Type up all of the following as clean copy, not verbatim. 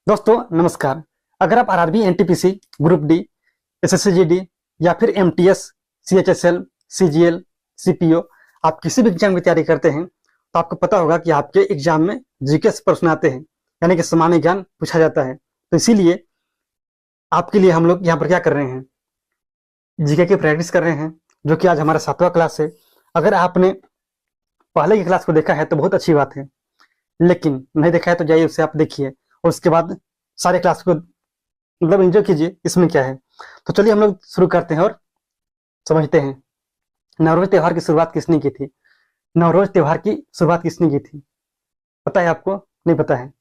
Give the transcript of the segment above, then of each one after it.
दोस्तों नमस्कार। अगर आप RRB, NTPC, group D, SSC-GD या फिर एमटीएस, सीएचएसएल, सीजीएल, सीपीओ आप किसी भी एग्जाम की तैयारी करते हैं तो आपको पता होगा कि आपके एग्जाम में जीके से प्रश्न आते हैं, यानी कि सामान्य ज्ञान पूछा जाता है। तो इसीलिए आपके लिए हम लोग यहाँ पर क्या कर रहे हैं, जीके की प्रैक्टिस कर रहे हैं, जो कि आज हमारा 7वां क्लास है। अगर आपने पहले की क्लास को देखा है तो बहुत अच्छी बात है, लेकिन नहीं देखा है तो जाइए उसे आप देखिए और उसके बाद सारे क्लास को मतलब एंजॉय कीजिए इसमें क्या है। तो चलिए हम लोग शुरू करते हैं और समझते हैं नवरोज त्योहार की शुरुआत किसने की थी। नवरोज त्योहार की शुरुआत किसने की थी पता है आपको? नहीं पता है?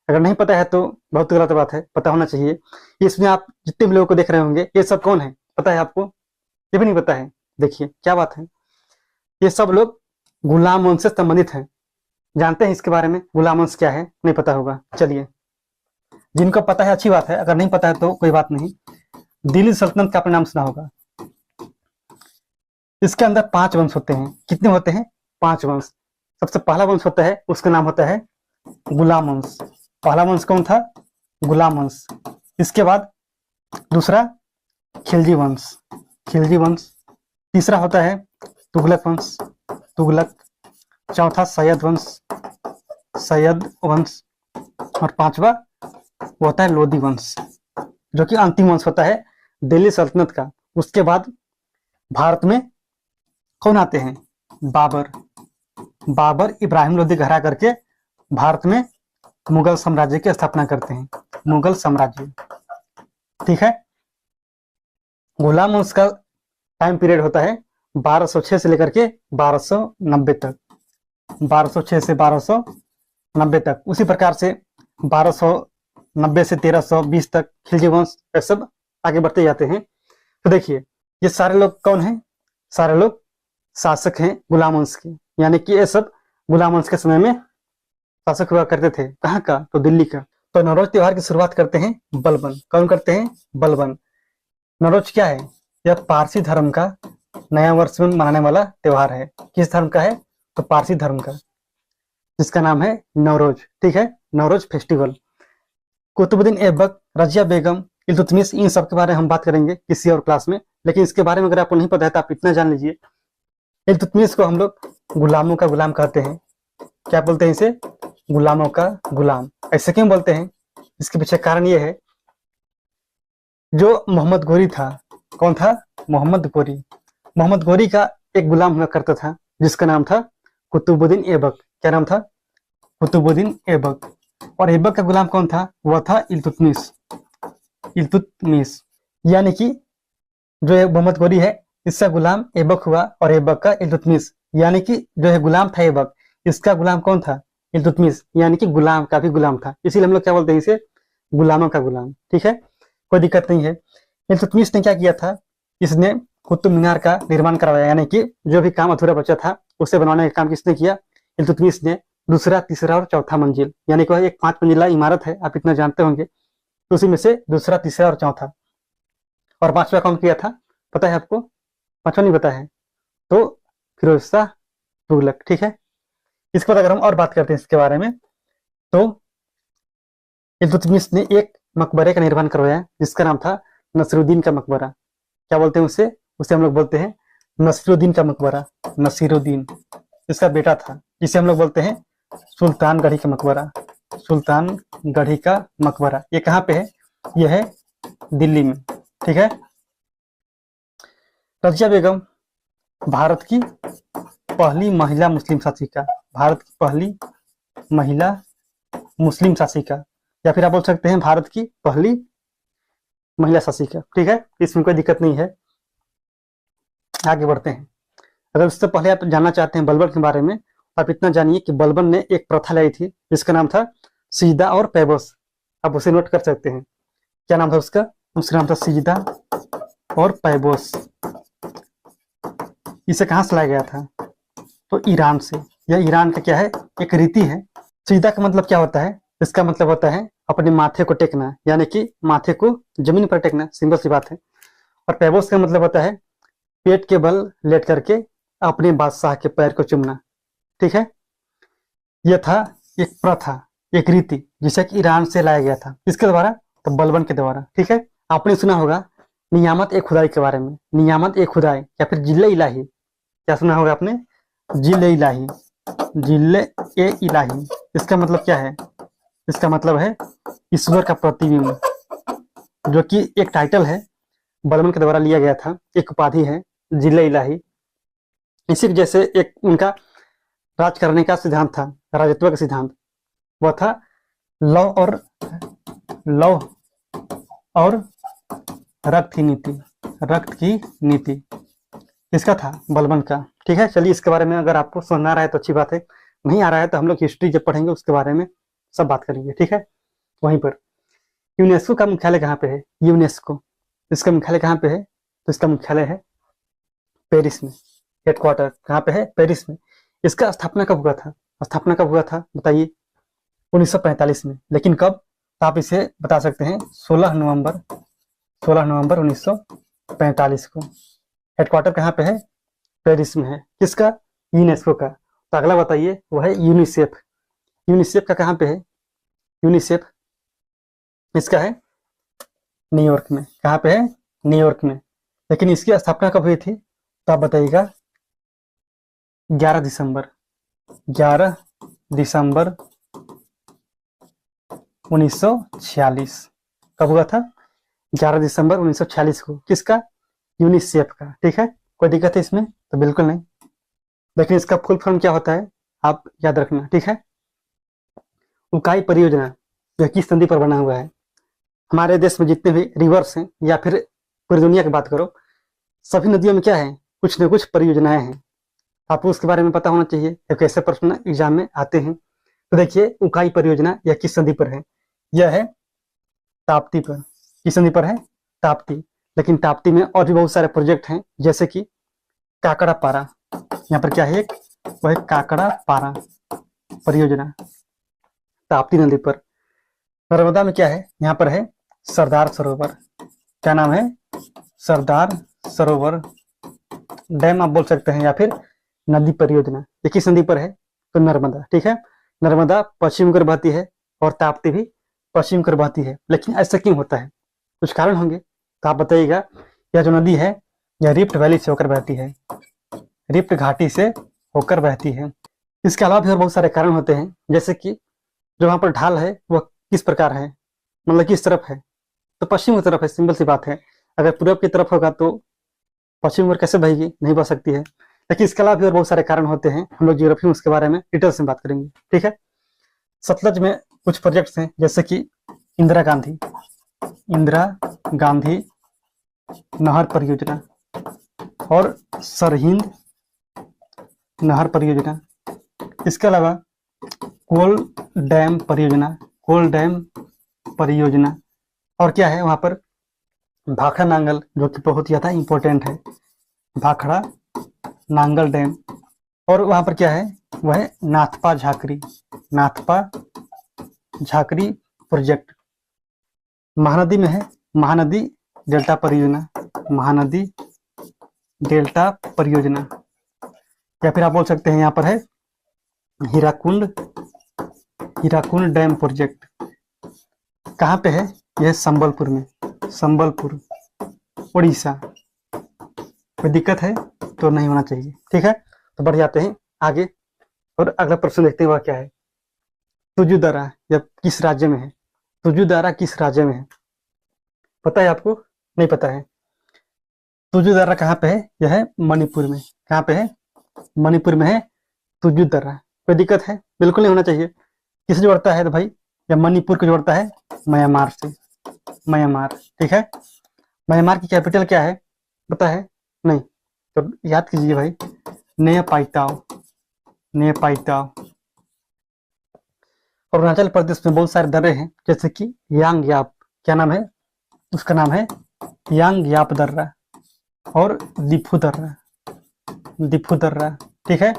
अगर नहीं पता है तो बहुत गलत बात है, पता होना चाहिए। इसमें आप जितने भी लोगों को देख रहे होंगे ये सब कौन है पता है आपको? ये भी नहीं पता है? देखिए क्या बात है, ये सब लोग गुलाम वंश से संबंधित हैं। जानते हैं इसके बारे में गुलाम वंश क्या है? नहीं पता होगा। चलिए, जिनको पता है अच्छी बात है, अगर नहीं पता है तो कोई बात नहीं। दिल्ली सल्तनत का आपने नाम सुना होगा। इसके अंदर 5 वंश होते हैं। कितने होते हैं? 5 वंश। सबसे पहला वंश होता है, उसका नाम होता है गुलाम वंश। पहला वंश कौन था? गुलाम वंश। इसके बाद दूसरा खिलजी वंश, खिलजी वंश। तीसरा होता है तुगलक वंश, तुगलक। चौथा सैयद वंश, सैयद वंश। और पांचवा वो होता है लोधी वंश, जो कि अंतिम वंश होता है दिल्ली सल्तनत का। उसके बाद भारत में कौन आते हैं? बाबर। बाबर इब्राहिम लोधी को हरा करके भारत में मुगल साम्राज्य की स्थापना करते हैं, मुगल साम्राज्य। ठीक है। गुलाम वंश का टाइम पीरियड होता है 1206 से लेकर के 1290 तक, 1206 से 1290 तक। उसी प्रकार से 1290 से 1320 तक खिलजी वंश, ये सब आगे बढ़ते जाते हैं। तो देखिए ये सारे लोग कौन हैं? सारे लोग शासक हैं गुलाम वंश के, यानी कि ये सब गुलाम वंश के समय में शासक हुआ करते थे। कहाँ का? तो दिल्ली का। तो नवरोज त्योहार की शुरुआत करते हैं बलबन। कौन करते हैं? बलबन। नवरोज क्या है? यह पारसी धर्म का नया वर्ष में मनाने वाला त्योहार है। किस धर्म का है? तो पारसी धर्म का, जिसका नाम है नवरोज। ठीक है, नवरोज फेस्टिवल। कुतुबुद्दीन ऐबक, रजिया बेगम, इल्तुतमिश, इन सब के बारे में हम बात करेंगे किसी और क्लास में, लेकिन इसके बारे में अगर आपको नहीं पता है तो आप इतना जान लीजिए। इल्तुतमिश को हम लोग गुलामों का गुलाम कहते हैं। क्या बोलते हैं इसे? गुलामों का गुलाम। ऐसे क्यों बोलते हैं? इसके पीछे कारण ये है, जो मोहम्मद गोरी था, कौन था? मोहम्मद गोरी। मोहम्मद गोरी का एक गुलाम हुआ करता था जिसका नाम था कुतुबुद्दीन ऐबक। क्या नाम था? कुतुबुद्दीन ऐबक। और ऐबक का गुलाम कौन था? वह था इल्तुतमिश। इल्तुतमिश यानी कि जो है मोहम्मद गोरी है, इसका गुलाम ऐबक हुआ, और ऐबक का इल्तुतमिश, यानी कि जो है गुलाम था ऐबक, इसका गुलाम कौन था? इल्तुतमिश, यानी कि गुलाम का भी गुलाम था। इसीलिए हम लोग क्या बोलते हैं इसे? गुलामों का गुलाम। ठीक है, कोई दिक्कत नहीं है। इल्तुतमिश ने क्या किया था? इसने कुतुब मीनार का निर्माण करवाया, यानी कि जो भी काम अधूरा बचा था उसे बनवाने का काम किसने किया? इल्तुतमिश ने। दूसरा, तीसरा और चौथा मंजिल, यानी कि एक 5 मंजिला इमारत है, आप इतना जानते होंगे। तो उसी में से दूसरा, तीसरा और चौथा। और 5वां कौन किया था पता है आपको? 5वां नहीं पता है तो फिरोज शाह तुगलक। ठीक है, इसके बाद अगर हम और बात करते हैं इसके बारे में, तो इल्तुतमिश ने एक मकबरे का निर्माण करवाया जिसका नाम था नसीरुद्दीन का मकबरा। क्या बोलते हैं उसे? उसे हम लोग बोलते हैं नसीरुद्दीन का मकबरा। नसीरुद्दीन इसका बेटा था, जिसे हम लोग बोलते हैं सुल्तानगढ़ी का मकबरा। सुल्तानगढ़ी का मकबरा ये कहाँ पे है? यह है दिल्ली में। ठीक है। रजिया बेगम भारत की पहली महिला मुस्लिम शासिका, भारत की पहली महिला मुस्लिम शासिका, या फिर आप बोल सकते हैं भारत की पहली महिला शासिका। ठीक है, इसमें कोई दिक्कत नहीं है। आगे बढ़ते हैं। अगर उससे पहले आप जानना चाहते हैं बलबन के बारे में, तो आप इतना जानिए कि बलबन ने एक प्रथा लाई थी जिसका नाम था सीदा और पैबोस। आप उसे नोट कर सकते हैं। क्या नाम था उसका? उसका नाम था सीदा और पैबोस। इसे कहाँ से लाया गया था? तो ईरान से। यह ईरान का क्या है? एक रीति है। सीधा का मतलब क्या होता है? इसका मतलब होता है अपने माथे को टेकना, यानी कि माथे को जमीन पर टेकना, सिंपल सी बात है। और पैबोस का मतलब होता है पेट के बल लेट करके अपने बादशाह के पैर को चूमना। ठीक है, यह था एक प्रथा, एक रीति जिसे कि ईरान से लाया गया था, किसके द्वारा? तो बलबन के द्वारा। ठीक है, आपने सुना होगा नियामत ए खुदाई के बारे में, नियामत ए खुदाई या फिर जिले इलाही, क्या सुना होगा आपने? जिले इलाही, जिले ए इलाही। इसका मतलब क्या है? इसका मतलब है ईश्वर का प्रतिबिंब, जो कि एक टाइटल है, बलबन के द्वारा लिया गया था, एक उपाधि है जिले इलाही। इसी की जैसे एक उनका राज करने का सिद्धांत था, राजत्व का सिद्धांत, वह था लौ और रक्त की नीति, रक्त की नीति इसका था, बलबन का। ठीक है, चलिए इसके बारे में अगर आपको समझ आ रहा है तो अच्छी बात है, नहीं आ रहा है तो हम लोग हिस्ट्री जब पढ़ेंगे उसके बारे में सब बात करेंगे। ठीक है, वहीं पर यूनेस्को का मुख्यालय कहाँ पे है? यूनेस्को, इसका मुख्यालय कहाँ पे है? तो इसका मुख्यालय है पेरिस में, हेडक्वार्टर कहाँ पे है? पेरिस में। इसका स्थापना कब हुआ था? स्थापना कब हुआ था बताइए? 1945 में। लेकिन कब? तो आप इसे बता सकते हैं 16 नवंबर 1945 को। हेडक्वार्टर कहाँ पे है? पेरिस में है। किसका? यूनेस्को का। तो अगला बताइए, वो है यूनिसेफ। यूनिसेफ का कहाँ पे है? यूनिसेफ इसका है न्यूयॉर्क में। कहाँ पे है? न्यूयॉर्क में। लेकिन इसकी स्थापना कब हुई थी? तो आप बताइएगा 11 दिसंबर 1946। कब हुआ था? 11 दिसंबर 1946 को। किसका? यूनिसेफ का। ठीक है, कोई दिक्कत है इसमें? तो बिल्कुल नहीं। लेकिन इसका फुल फॉर्म क्या होता है आप याद रखना। ठीक है, उकाई परियोजना यह किस संधि पर बना हुआ है? हमारे देश में जितने भी रिवर्स हैं या फिर पूरी दुनिया की बात करो, सभी नदियों में क्या है? कुछ न कुछ परियोजनाएं हैं। आपको उसके बारे में पता होना चाहिए, कैसे प्रश्न एग्जाम में आते हैं। तो देखिए, उकाई परियोजना यह किस संधि पर है? यह है ताप्ती पर। किस संधि पर है? ताप्ती। लेकिन ताप्ती में और भी बहुत सारे प्रोजेक्ट हैं, जैसे कि काकड़ा पारा। यहाँ पर क्या है? एक वह है काकड़ा पारा परियोजना, ताप्ती नदी पर। नर्मदा में क्या है? यहाँ पर है सरदार सरोवर। क्या नाम है? सरदार सरोवर डैम आप बोल सकते हैं, या फिर नदी परियोजना। ये किस नदी पर है? तो नर्मदा। ठीक है, नर्मदा पश्चिम कर बहती है और ताप्ती भी पश्चिम कर बहती है। लेकिन ऐसा क्यों होता है? कुछ कारण होंगे, तो आप बताइएगा। यह जो नदी है यह रिफ्ट वैली से होकर बहती है, रिफ्ट घाटी से होकर बहती है। इसके अलावा भी और बहुत सारे कारण होते हैं, जैसे कि जो वहां पर ढाल है वह किस प्रकार है, मतलब किस तरफ है? तो पश्चिम की तरफ है। सिंपल सी बात है, अगर पूर्व की तरफ होगा तो पश्चिम ओर कैसे बहेगी? नहीं बह सकती है। लेकिन इसके अलावा भी और बहुत सारे कारण होते हैं, हम लोग ज्योग्राफी में उसके बारे में डिटेल्स में बात करेंगे। ठीक है, सतलज में कुछ प्रोजेक्ट्स हैं, जैसे कि इंदिरा गांधी नहर परियोजना और सरहिंद नहर परियोजना। इसके अलावा कोल डैम परियोजना और क्या है वहां पर? भाखड़ा नांगल, जो कि बहुत ज्यादा इंपॉर्टेंट है, भाखड़ा नांगल डैम। और वहां पर क्या है? वह है नाथपा झाकरी प्रोजेक्ट। महानदी में है महानदी डेल्टा परियोजना। या फिर आप बोल सकते हैं यहाँ पर है हीराकुंड डैम प्रोजेक्ट। कहाँ पे है? यह संबलपुर में, संबलपुर उड़ीसा। कोई दिक्कत है तो नहीं होना चाहिए। ठीक है, तो बढ़ जाते हैं आगे और अगला प्रश्न देखते हैं वह क्या है। तुजु दर्रा यह किस राज्य में है? तुजु दर्रा किस राज्य में है? पता है आपको? नहीं पता है? तुजु दर्रा कहाँ पे है? यह है मणिपुर में। कहाँ पे है? मणिपुर में है तुजु दर्रा। कोई दिक्कत है? बिल्कुल नहीं होना चाहिए। किसे जोड़ता है? तो भाई यह मणिपुर को जोड़ता है म्यांमार से, म्यांमार। ठीक है, म्यांमार की कैपिटल क्या है? पता है? नहीं तो याद कीजिए भाई, नेपाइताओ। अरुणाचल प्रदेश में बहुत सारे दर्रे हैं, जैसे कि यांग याप। क्या नाम है उसका? नाम है यांग याप दर्रा और दिफू दर्रा। ठीक है,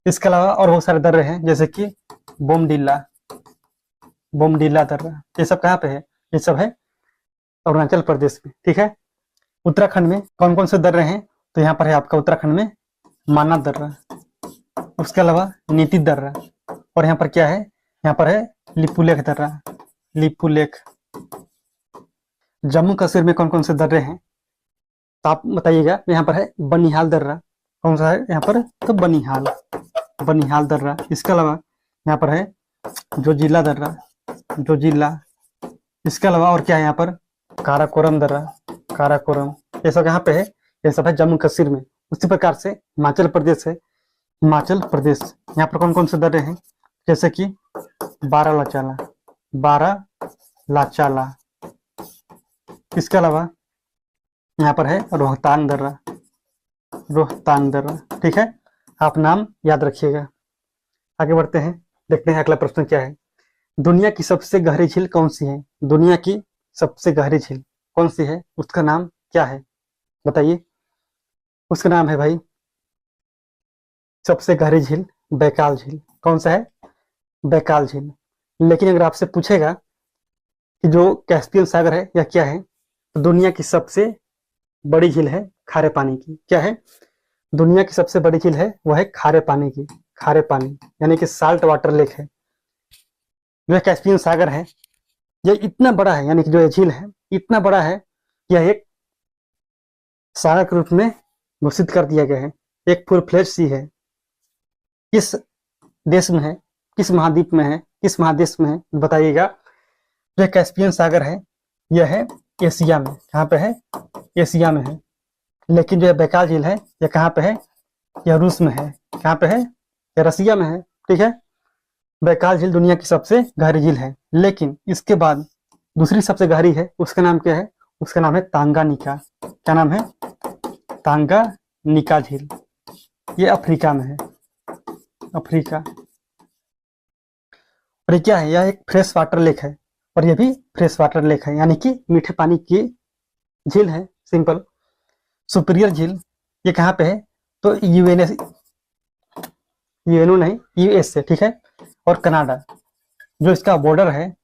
इसके अलावा और बहुत सारे दर्रे हैं, जैसे कि बोमडिला दर्रा। ये सब कहाँ पे है? ये सब है अरुणाचल प्रदेश में। ठीक है, उत्तराखंड में कौन कौन से दर्रे हैं? तो यहाँ पर है आपका उत्तराखंड में मानस दर्रा, उसके अलावा नीति दर्रा, और यहाँ पर क्या है? यहाँ पर है लिपुलेख दर्रा, लिपुलेख। जम्मू कश्मीर में कौन कौन से दर्रे हैं, तो आप बताइएगा। यहाँ पर है बनिहाल दर्रा। कौन सा है यहाँ पर, तो बनिहाल, बनिहाल दर्रा। इसके अलावा यहाँ पर है जोजिला दर्रा, जोजिला। इसके अलावा और क्या है यहाँ पर, काराकोरम दर्रा, काराकोरम। ये सब यहाँ पे है, ये सब है जम्मू कश्मीर में। उसी प्रकार से हिमाचल प्रदेश है, हिमाचल प्रदेश। यहाँ पर कौन कौन से दर्रे हैं, जैसे कि बारालाचाला, बारालाचाला। इसके अलावा यहाँ पर है रोहतांग दर्रा, रोहतांग दर्रा। ठीक है, आप नाम याद रखिएगा। आगे बढ़ते हैं, देखते हैं अगला प्रश्न क्या है। दुनिया की सबसे गहरी झील कौन सी है, दुनिया की सबसे गहरी झील कौन सी है, उसका नाम क्या है, बताइए। उसका नाम है भाई, सबसे गहरी झील बैकाल झील। कौन सा है, बैकाल झील। लेकिन अगर आपसे पूछेगा कि जो कैस्पियन सागर है यह क्या है, तो दुनिया की सबसे बड़ी झील है खारे पानी की। क्या है, दुनिया की सबसे बड़ी झील है वह है खारे पानी की, खारे पानी यानी कि साल्ट वाटर लेक है। जो कैस्पियन सागर है यह इतना बड़ा है, यानी कि जो ये झील है इतना बड़ा है, यह एक सागर के रूप में घोषित कर दिया गया है, एक फुल फ्लेज सी है। किस देश में है, किस महाद्वीप में है, किस महादेश में है, बताइएगा। जो कैस्पियन सागर है यह है एशिया में। कहाँ पे है, एशिया में है। लेकिन जो बैकाल झील है यह कहाँ पे है, यह रूस में है। कहाँ पे है, यह रसिया में है। ठीक है, बैकाल झील दुनिया की सबसे गहरी झील है। लेकिन इसके बाद दूसरी सबसे गहरी है, उसका नाम क्या है, उसका नाम है तांगानिका। क्या नाम है, तांगानिका झील। ये अफ्रीका में है, अफ्रीका। और ये क्या है, यह एक फ्रेश वाटर लेक है, और यह भी फ्रेश वाटर लेक है, यानी कि मीठे पानी की झील है, सिंपल। सुपीरियर झील ये कहाँ पे है, तो यूएनएस, यूएनओ नहीं, यूएस से। ठीक है, और कनाडा जो इसका बॉर्डर है,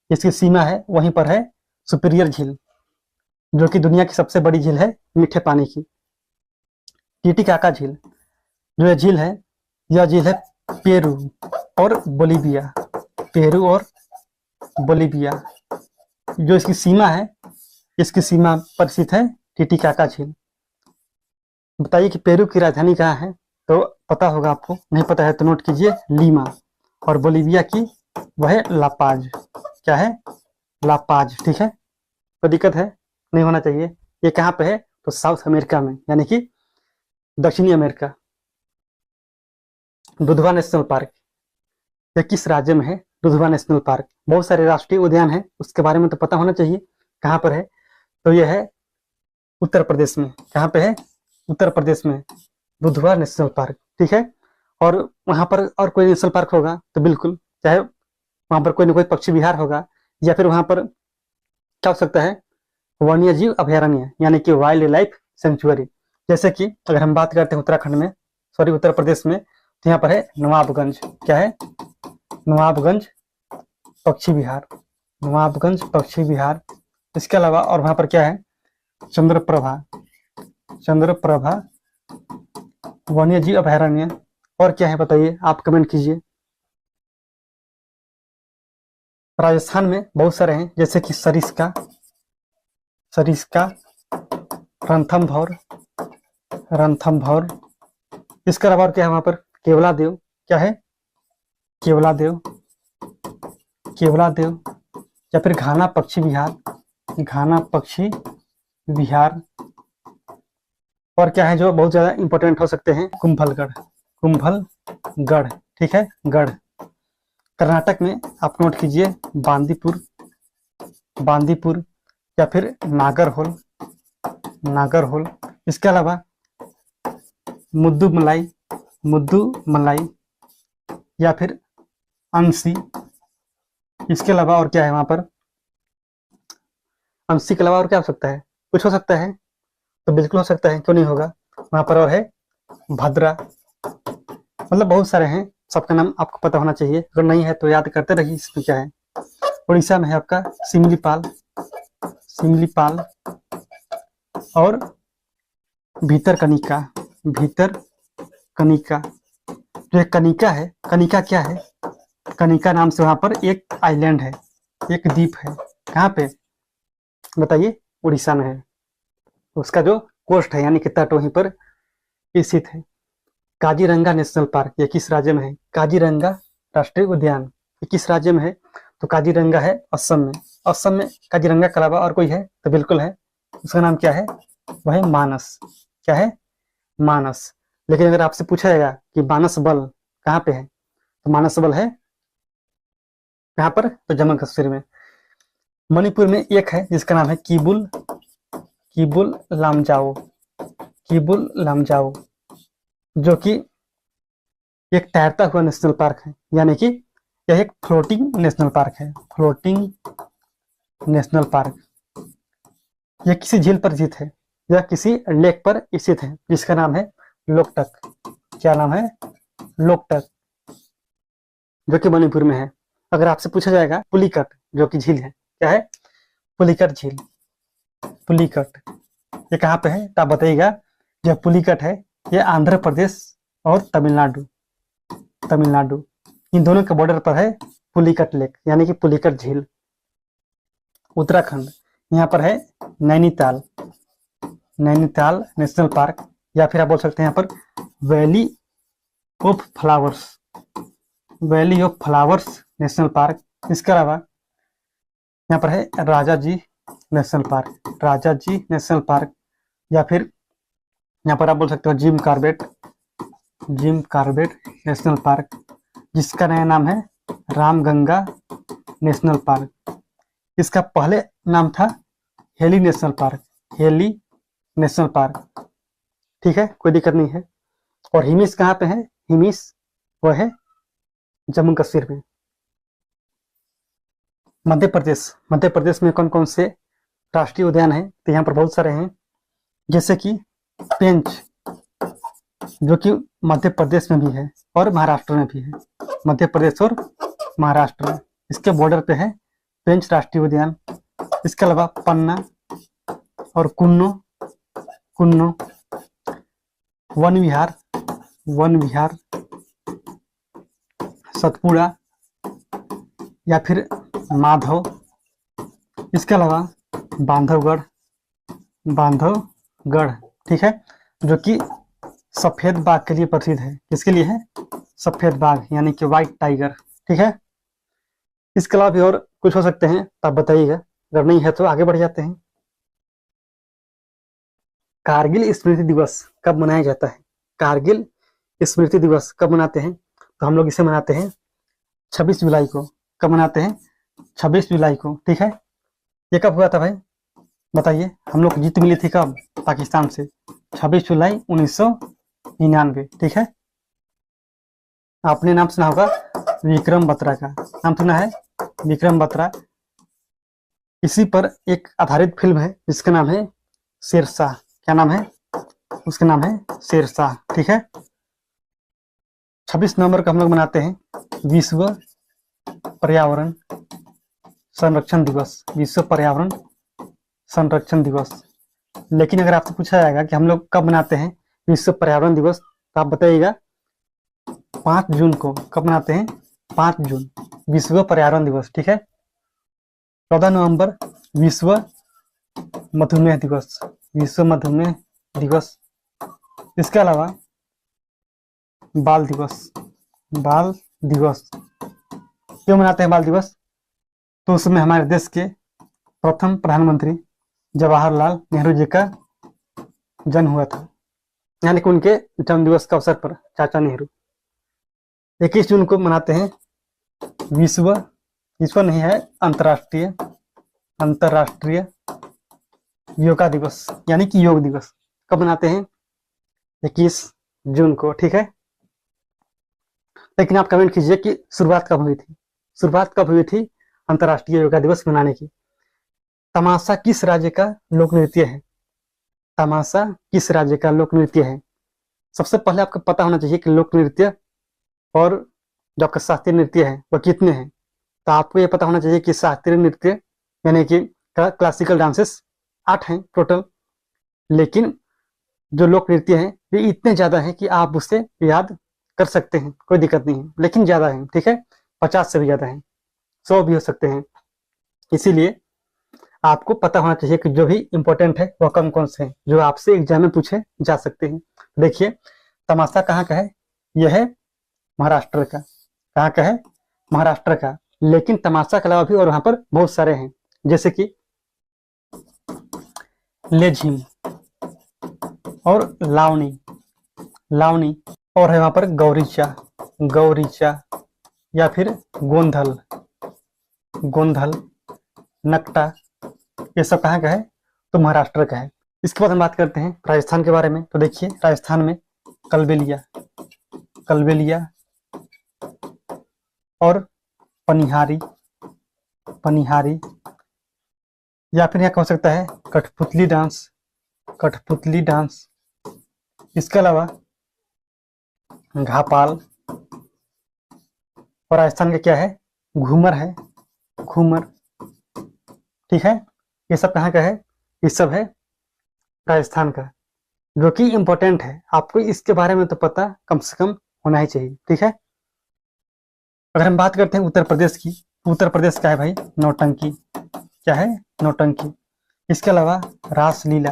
इसकी सीमा है, वहीं पर है सुपीरियर झील, जो कि दुनिया की सबसे बड़ी झील है मीठे पानी की। टिटिकाका झील, जो यह झील है, यह झील है पेरू और बोलीविया, पेरू और बोलीविया। जो इसकी सीमा है, इसकी सीमा पर स्थित है टिटिकाका झील। बताइए कि पेरू की राजधानी कहाँ है, तो पता होगा आपको, नहीं पता है तो नोट कीजिए, लीमा। और बोलीविया की वह है लापाज। क्या है, लापाज। ठीक है, तो दिक्कत है, नहीं होना चाहिए। ये कहाँ पे है, तो साउथ अमेरिका में, यानी कि दक्षिणी अमेरिका। दुधवा नेशनल पार्क ये किस राज्य में है, दुधवा नेशनल पार्क। बहुत सारे राष्ट्रीय उद्यान है, उसके बारे में तो पता होना चाहिए, कहाँ पर है, तो यह है उत्तर प्रदेश में। कहाँ पे है, उत्तर प्रदेश में, दुधवा नेशनल पार्क। ठीक है, और वहां पर और कोई नेशनल पार्क होगा तो बिल्कुल, चाहे वहां पर कोई ना कोई पक्षी विहार होगा, या फिर वहां पर क्या हो सकता है, वन्य जीव अभयारण्य, यानी कि वाइल्ड लाइफ सेंचुरी। जैसे कि अगर हम बात करते हैं उत्तराखंड में, सॉरी उत्तर प्रदेश में, तो यहाँ पर है नवाबगंज। क्या है, नवाबगंज पक्षी विहार, नवाबगंज पक्षी विहार। इसके अलावा और वहां पर क्या है, चंद्रप्रभा, चंद्रप्रभा वन्य जीव अभयारण्य। और क्या है बताइए, आप कमेंट कीजिए। राजस्थान में बहुत सारे हैं, जैसे कि सरिस्का, सरिस्का, रणथंभौर, रणथंभौर। इसके अलावा और क्या है वहां पर, केवला देव। क्या है, केवला देव, केवला देव। या फिर घाना पक्षी विहार, घाना पक्षी विहार। और क्या है जो बहुत ज्यादा इंपॉर्टेंट हो सकते हैं, कुंभलगढ़, कुंभलगढ़। ठीक है, गढ़। कर्नाटक में आप नोट कीजिए बांदीपुर, बांदीपुर। या फिर नागरहोल, नागरहोल। इसके अलावा मुद्दुमलाई, मुद्दुमलाई। या फिर अंसी। इसके अलावा और क्या है वहां पर, अंसी के अलावा और क्या हो सकता है, कुछ हो सकता है, तो बिल्कुल हो सकता है, क्यों नहीं होगा। वहां पर और है भद्रा। मतलब बहुत सारे हैं, सबका नाम आपको पता होना चाहिए, अगर नहीं है तो याद करते रहिए। इसमें क्या है, उड़ीसा में है आपका सिमलीपाल, सिमलीपाल। और भीतरकनिका, भीतरकनिका। जो कनिका है, कनिका क्या है, कनिका नाम से वहां पर एक आइलैंड है, एक द्वीप है। कहाँ पे बताइए? उड़ीसा में है। उसका जो कोस्ट है यानी कि तट वहीं पर स्थित है। काजीरंगा नेशनल पार्क ये किस राज्य में है? काजीरंगा राष्ट्रीय उद्यान ये किस राज्य में है? तो काजीरंगा है असम में। असम में काजीरंगा के अलावा और कोई है? तो बिल्कुल है, उसका नाम क्या है? वह है मानस। क्या है? मानस। लेकिन अगर आपसे पूछा जाएगा कि मानस बल कहाँ पे है, तो मानस बल है कहाँ पर? तो जम्मू कश्मीर में। मणिपुर में एक है जिसका नाम है किबुल लामजाओ, किबुल लामजाओ, जो कि एक तैरता हुआ नेशनल पार्क है, यानी कि यह एक फ्लोटिंग नेशनल पार्क है। Floating national park. यह किसी झील पर स्थित है, यह किसी लेक पर स्थित है जिसका नाम है लोकटक। क्या नाम है? लोकटक, जो कि मणिपुर में है। अगर आपसे पूछा जाएगा पुलिकट जो कि झील है, क्या है? पुलिकट झील। पुलिकट ये कहाँ पे है? तो आप बताइएगा। जो पुलिकट है ये आंध्र प्रदेश और तमिलनाडु, तमिलनाडु इन दोनों के बॉर्डर पर है पुलिकट लेक यानी कि पुलिकट झील। उत्तराखंड, यहाँ पर है नैनीताल, नैनीताल नेशनल पार्क, या फिर आप बोल सकते हैं यहाँ पर valley of flowers, valley of flowers national park. इसके अलावा यहाँ पर है Rajaji national park, Rajaji national park, या फिर यहाँ पर आप बोल सकते हो Jim Corbett, Jim Corbett national park, जिसका नया नाम है रामगंगा नेशनल पार्क। इसका पहले नाम था heli national park, heli national park. ठीक है, कोई दिक्कत नहीं है। और हिमिस कहाँ पे है? हिमिस वो है जम्मू कश्मीर में। मध्य प्रदेश, मध्य प्रदेश में कौन कौन से राष्ट्रीय उद्यान है? तो यहाँ पर बहुत सारे हैं, जैसे कि पेंच, जो कि मध्य प्रदेश में भी है और महाराष्ट्र में भी है। मध्य प्रदेश और महाराष्ट्र में इसके बॉर्डर पे है पेंच राष्ट्रीय उद्यान। इसके अलावा पन्ना और कुन्नो, कुन्नो वन विहार, वन विहार, सतपुड़ा या फिर माधव। इसके अलावा बांधवगढ़, बांधवगढ़, ठीक है, जो कि सफेद बाघ के लिए प्रसिद्ध है। किसके लिए है? सफेद बाघ यानी कि व्हाइट टाइगर। ठीक है, इसके अलावा भी और कुछ हो सकते हैं तो आप बताइएगा, अगर नहीं है तो आगे बढ़ जाते हैं। कारगिल स्मृति दिवस कब मनाया जाता है? कारगिल स्मृति दिवस कब मनाते हैं? तो हम लोग इसे मनाते हैं 26 जुलाई को। कब मनाते हैं? 26 जुलाई को। ठीक है, ये कब हुआ था भाई बताइए? हम लोग को जीत मिली थी कब? पाकिस्तान से 26 जुलाई 1999। ठीक है, आपने नाम सुना होगा विक्रम बत्रा का, नाम सुना है विक्रम बत्रा। इसी पर एक आधारित फिल्म है जिसका नाम है शेरशाह। क्या नाम है? उसका नाम है शेरशाह। ठीक है, 26 नवंबर को हम लोग मनाते हैं विश्व पर्यावरण संरक्षण दिवस, विश्व पर्यावरण संरक्षण दिवस। लेकिन अगर आपसे पूछा जाएगा कि हम लोग कब मनाते हैं विश्व पर्यावरण दिवस, तो आप बताइएगा 5 जून को। कब मनाते हैं? 5 जून, विश्व पर्यावरण दिवस। ठीक है, 14 नवंबर विश्व मधुमेह दिवस, विश्व मधुमेह दिवस। इसके अलावा बाल दिवस, बाल दिवस क्यों मनाते हैं बाल दिवस? तो उसमें हमारे देश के प्रथम प्रधानमंत्री जवाहरलाल नेहरू जी का जन्म हुआ था, यानी कि उनके जन्म दिवस के अवसर पर चाचा नेहरू। 21 जून को मनाते हैं विश्व, विश्व नहीं है अंतर्राष्ट्रीय, अंतर्राष्ट्रीय योगा दिवस यानी कि योग दिवस। कब मनाते हैं? 21 जून को। ठीक है, लेकिन आप कमेंट कीजिए कि शुरुआत कब हुई थी, शुरुआत कब हुई थी अंतर्राष्ट्रीय योगा दिवस मनाने की। तमाशा किस राज्य का लोक नृत्य है? तमाशा किस राज्य का लोक नृत्य है? सबसे पहले आपको पता होना चाहिए कि लोक नृत्य और जो आपका शास्त्रीय नृत्य है वह कितने हैं। तो आपको यह पता होना चाहिए कि शास्त्रीय नृत्य यानी कि क्लासिकल डांसेस 8 हैं टोटल, लेकिन जो लोक नृत्य हैं ये इतने ज्यादा हैं कि आप उसे याद कर सकते हैं, कोई दिक्कत नहीं है, लेकिन ज्यादा है। ठीक है, 50 से भी ज्यादा हैं, 100 भी हो सकते हैं। इसीलिए आपको पता होना चाहिए कि जो भी इंपॉर्टेंट है वह कौन कौन से हैं जो आपसे एग्जाम में पूछे जा सकते हैं। देखिए, तमाशा कहाँ का है? यह है महाराष्ट्र का। कहाँ का है? महाराष्ट्र का। लेकिन तमाशा के अलावा भी और वहां पर बहुत सारे हैं, जैसे कि लेझिम और लावनी, लावनी, और है वहां पर गौरीचा, गौरीचा, या फिर गोंधल, गोंधल, नकटा। ये सब कहाँ का है? तो महाराष्ट्र का है। इसके बाद हम बात करते हैं राजस्थान के बारे में। तो देखिए, राजस्थान में कलबेलिया, कलबेलिया और पनिहारी, पनिहारी, या फिर यहाँ हो सकता है कठपुतली डांस, कठपुतली डांस। इसके अलावा घापाल, और राजस्थान का क्या है? घूमर है, घूमर। ठीक है, ये सब कहाँ का है? ये सब है राजस्थान का, जो कि इंपॉर्टेंट है। आपको इसके बारे में तो पता कम से कम होना ही चाहिए। ठीक है, अगर हम बात करते हैं उत्तर प्रदेश की, उत्तर प्रदेश का है भाई नौटंकी। क्या है? नौटंकी। इसके अलावा रासलीला,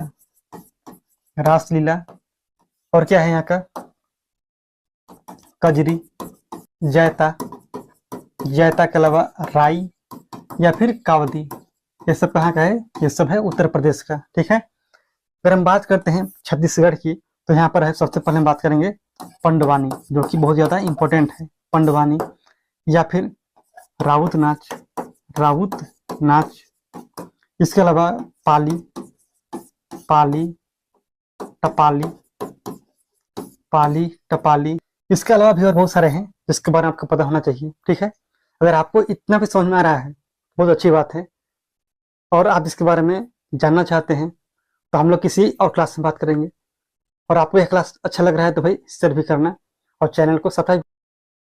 रासलीला, और क्या है यहाँ का? कजरी, जैता, जैता के अलावा राई, या फिर कावदी। ये सब कहाँ का है? ये सब है उत्तर प्रदेश का। ठीक है, अगर हम बात करते हैं छत्तीसगढ़ की, तो यहाँ पर है, सबसे पहले हम बात करेंगे पंडवानी, जो कि बहुत ज्यादा इंपॉर्टेंट है। पंडवानी, या फिर राउत नाच, राउत नाच। इसके अलावा पाली, पाली, टपाली, पाली, टपाली। इसके अलावा भी और बहुत सारे हैं जिसके बारे में आपको पता होना चाहिए। ठीक है, अगर आपको इतना भी समझ में आ रहा है बहुत अच्छी बात है, और आप इसके बारे में जानना चाहते हैं तो हम लोग किसी और क्लास में बात करेंगे। और आपको यह क्लास अच्छा लग रहा है तो भाई शेयर भी करना, और चैनल को सब्सक्राइब